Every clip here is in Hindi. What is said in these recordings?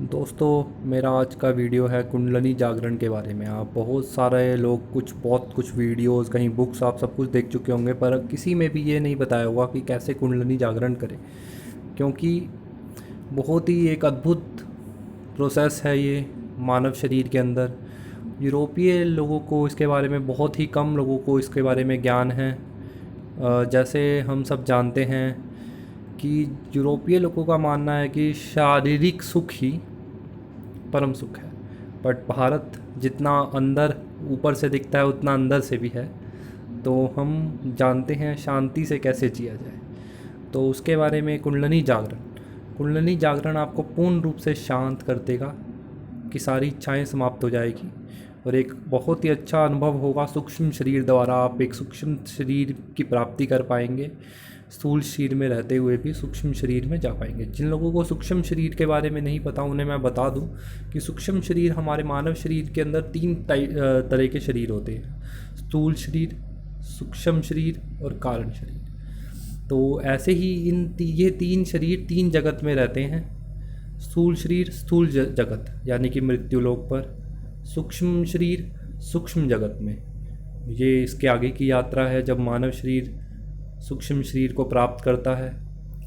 दोस्तों, मेरा आज का वीडियो है कुंडलिनी जागरण के बारे में। आप बहुत सारे लोग बहुत कुछ वीडियोस, कहीं बुक्स, आप सब कुछ देख चुके होंगे, पर किसी में भी ये नहीं बताया होगा कि कैसे कुंडलिनी जागरण करें। क्योंकि बहुत ही एक अद्भुत प्रोसेस है ये मानव शरीर के अंदर। यूरोपीय लोगों को इसके बारे में, बहुत ही कम लोगों को इसके बारे में ज्ञान है। जैसे हम सब जानते हैं कि यूरोपीय लोगों का मानना है कि शारीरिक सुख ही परम सुख है। बट भारत जितना अंदर ऊपर से दिखता है उतना अंदर से भी है। तो हम जानते हैं शांति से कैसे जिया जाए। तो उसके बारे में कुंडलिनी जागरण आपको पूर्ण रूप से शांत कर देगा कि सारी इच्छाएं समाप्त हो जाएगी और एक बहुत ही अच्छा अनुभव होगा। सूक्ष्म शरीर द्वारा आप एक सूक्ष्म शरीर की प्राप्ति कर पाएंगे। स्थूल शरीर में रहते हुए भी सूक्ष्म शरीर में जा पाएंगे। जिन लोगों को सूक्ष्म शरीर के बारे में नहीं पता उन्हें मैं बता दूं कि सूक्ष्म शरीर, हमारे मानव शरीर के अंदर तीन तरह के शरीर होते हैं: स्थूल शरीर, सूक्ष्म शरीर और कारण शरीर। तो ऐसे ही ये तीन शरीर तीन जगत में रहते हैं। स्थूल शरीर स्थूल जगत यानी कि मृत्यु लोक पर, सूक्ष्म शरीर सूक्ष्म जगत में। ये इसके आगे की यात्रा है जब मानव शरीर सूक्ष्म शरीर को प्राप्त करता है।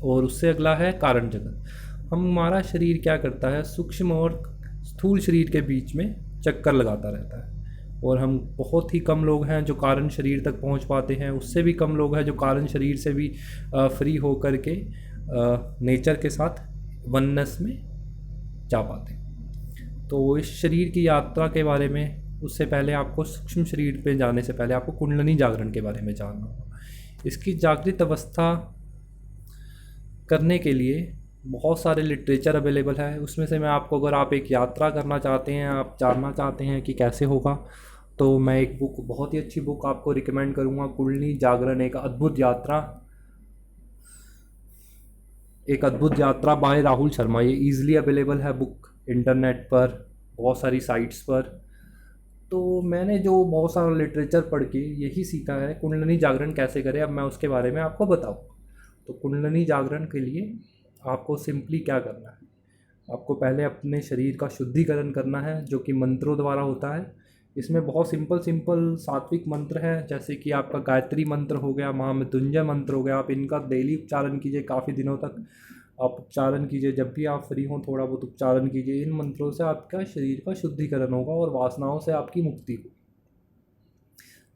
और उससे अगला है कारण जगत। हमारा शरीर क्या करता है, सूक्ष्म और स्थूल शरीर के बीच में चक्कर लगाता रहता है। और हम बहुत ही कम लोग हैं जो कारण शरीर तक पहुंच पाते हैं। उससे भी कम लोग हैं जो कारण शरीर से भी फ्री होकर के नेचर के साथ वननेस में जा पाते हैं। तो इस शरीर की यात्रा के बारे में, उससे पहले आपको सूक्ष्म शरीर पे जाने से पहले आपको कुंडलिनी जागरण के बारे में जानना होगा। इसकी जागृत अवस्था करने के लिए बहुत सारे लिटरेचर अवेलेबल है। उसमें से मैं आपको, अगर आप एक यात्रा करना चाहते हैं, आप जानना चाहते हैं कि कैसे होगा, तो मैं एक बुक, बहुत ही अच्छी बुक आपको रिकमेंड करूँगा, कुंडलिनी जागरण एक अद्भुत यात्रा बाय राहुल शर्मा। ये ईज़िली अवेलेबल है बुक इंटरनेट पर, बहुत सारी साइट्स पर। तो मैंने जो बहुत सारा लिटरेचर पढ़ के यही सीखा है कुंडलिनी जागरण कैसे करें। अब मैं उसके बारे में आपको बताऊँ। तो कुंडलिनी जागरण के लिए आपको सिंपली क्या करना है, आपको पहले अपने शरीर का शुद्धिकरण करना है, जो कि मंत्रों द्वारा होता है। इसमें बहुत सिंपल सिंपल सात्विक मंत्र हैं, जैसे कि आपका गायत्री मंत्र हो गया, महामृत्युंजय मंत्र हो गया। आप इनका डेली उच्चारण कीजिए, काफ़ी दिनों तक आप उच्चारण कीजिए। जब भी आप फ्री हों थोड़ा बहुत उच्चारण कीजिए। इन मंत्रों से आपका शरीर का शुद्धिकरण होगा और वासनाओं से आपकी मुक्ति होगी,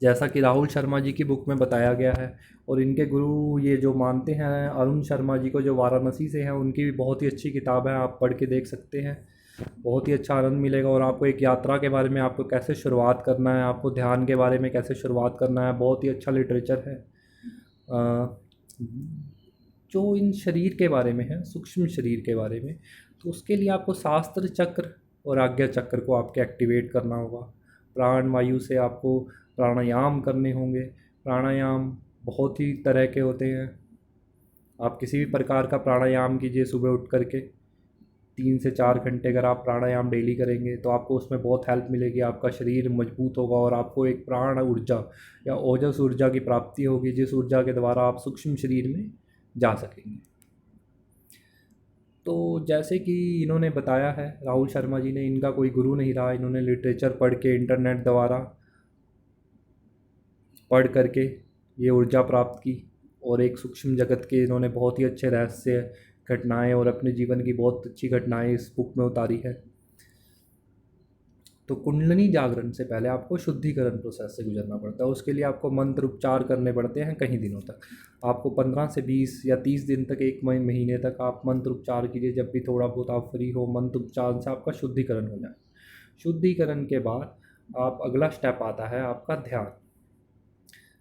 जैसा कि राहुल शर्मा जी की बुक में बताया गया है। और इनके गुरु ये जो मानते हैं अरुण शर्मा जी को, जो वाराणसी से हैं, उनकी भी बहुत ही अच्छी किताब है, आप पढ़ के देख सकते हैं। बहुत ही अच्छा आनंद मिलेगा। और आपको एक यात्रा के बारे में, आपको कैसे शुरुआत करना है, आपको ध्यान के बारे में कैसे शुरुआत करना है, बहुत ही अच्छा लिटरेचर है जो इन शरीर के बारे में है, सूक्ष्म शरीर के बारे में। तो उसके लिए आपको शास्त्र चक्र और आज्ञा चक्र को आपके एक्टिवेट करना होगा। प्राण वायु से आपको प्राणायाम करने होंगे। प्राणायाम बहुत ही तरह के होते हैं। आप किसी भी प्रकार का प्राणायाम कीजिए सुबह उठ करके। 3 से 4 घंटे अगर आप प्राणायाम डेली करेंगे तो आपको उसमें बहुत हेल्प मिलेगी। आपका शरीर मजबूत होगा और आपको एक प्राण ऊर्जा या ओजस ऊर्जा की प्राप्ति होगी, जिस ऊर्जा के द्वारा आप सूक्ष्म शरीर में जा सकेंगे। तो जैसे कि इन्होंने बताया है, राहुल शर्मा जी ने, इनका कोई गुरु नहीं रहा। इन्होंने लिटरेचर पढ़ के, इंटरनेट द्वारा पढ़ करके ये ऊर्जा प्राप्त की। और एक सूक्ष्म जगत के इन्होंने बहुत ही अच्छे रहस्य, घटनाएं और अपने जीवन की बहुत अच्छी घटनाएं इस बुक में उतारी है। तो कुंडलिनी जागरण से पहले आपको शुद्धिकरण प्रोसेस से गुजरना पड़ता है। उसके लिए आपको मंत्र उपचार करने पड़ते हैं कई दिनों तक। आपको 15 से 20 या 30 दिन तक, एक महीने तक आप मंत्र उपचार कीजिए। जब भी थोड़ा बहुत आप फ्री हो, मंत्र उपचार से आपका शुद्धिकरण हो जाए। शुद्धिकरण के बाद आप, अगला स्टेप आता है आपका ध्यान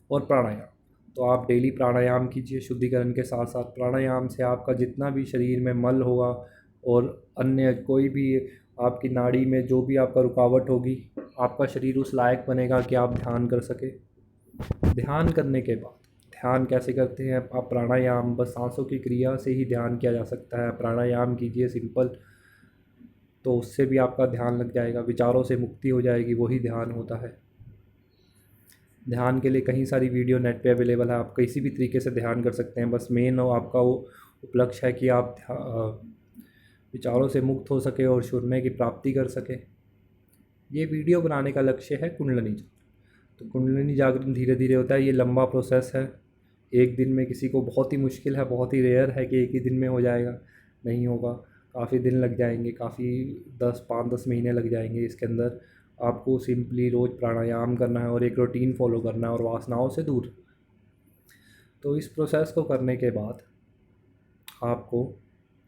और प्राणायाम। तो आप डेली प्राणायाम कीजिए शुद्धिकरण के साथ साथ। प्राणायाम से आपका जितना भी शरीर में मल होगा और अन्य कोई भी आपकी नाड़ी में जो भी आपका रुकावट होगी, आपका शरीर उस लायक बनेगा कि आप ध्यान कर सके। ध्यान करने के बाद, ध्यान कैसे करते हैं आप, प्राणायाम बस सांसों की क्रिया से ही ध्यान किया जा सकता है। प्राणायाम कीजिए सिंपल, तो उससे भी आपका ध्यान लग जाएगा, विचारों से मुक्ति हो जाएगी, वही ध्यान होता है। ध्यान के लिए कई सारी वीडियो नेट पे अवेलेबल है, आप किसी भी तरीके से ध्यान कर सकते हैं। बस मेन हो आपका वो उपलक्ष्य है कि आप विचारों से मुक्त हो सके और सुरमे की प्राप्ति कर सके। ये वीडियो बनाने का लक्ष्य है कुंडलिनी जागरण। तो कुंडलिनी जागरण धीरे धीरे होता है, ये लंबा प्रोसेस है। एक दिन में किसी को बहुत ही मुश्किल है, बहुत ही रेयर है कि एक ही दिन में हो जाएगा, नहीं होगा। काफ़ी दिन लग जाएंगे, काफ़ी 5-10 महीने लग जाएंगे। इसके अंदर आपको सिंपली रोज़ प्राणायाम करना है और एक रूटीन फॉलो करना है और वासनाओं से दूर। तो इस प्रोसेस को करने के बाद आपको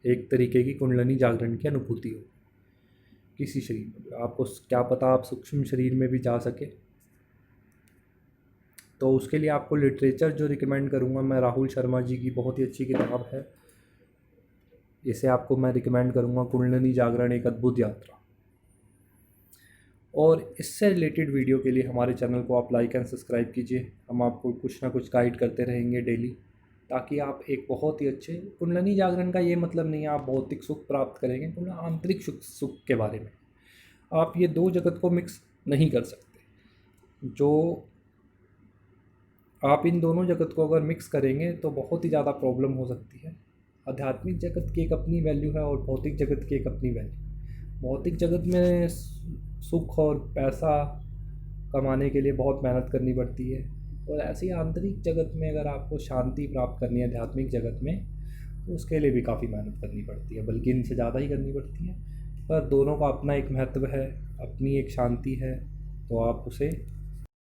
एक तरीके की कुंडलिनी जागरण की अनुभूति हो किसी शरीर में। आपको क्या पता आप सूक्ष्म शरीर में भी जा सके। तो उसके लिए आपको लिटरेचर जो रिकमेंड करूँगा मैं, राहुल शर्मा जी की बहुत ही अच्छी किताब है, इसे आपको मैं रिकमेंड करूँगा, कुंडलिनी जागरण एक अद्भुत यात्रा। और इससे रिलेटेड वीडियो के लिए हमारे चैनल को आप लाइक एंड सब्सक्राइब कीजिए। हम आपको कुछ ना कुछ गाइड करते रहेंगे डेली, ताकि आप एक बहुत ही अच्छे कुंडलिनी जागरण का ये मतलब नहीं है आप भौतिक सुख प्राप्त करेंगे, कुंडलिनी आंतरिक सुख के बारे में। आप ये दो जगत को मिक्स नहीं कर सकते। जो आप इन दोनों जगत को अगर मिक्स करेंगे तो बहुत ही ज़्यादा प्रॉब्लम हो सकती है। आध्यात्मिक जगत की एक अपनी वैल्यू है और भौतिक जगत की एक अपनी वैल्यू। भौतिक जगत में सुख और पैसा कमाने के लिए बहुत मेहनत करनी पड़ती है, और ऐसी आंतरिक जगत में अगर आपको शांति प्राप्त करनी है आध्यात्मिक जगत में, तो उसके लिए भी काफ़ी मेहनत करनी पड़ती है, बल्कि इनसे ज़्यादा ही करनी पड़ती है। पर दोनों का अपना एक महत्व है, अपनी एक शांति है, तो आप उसे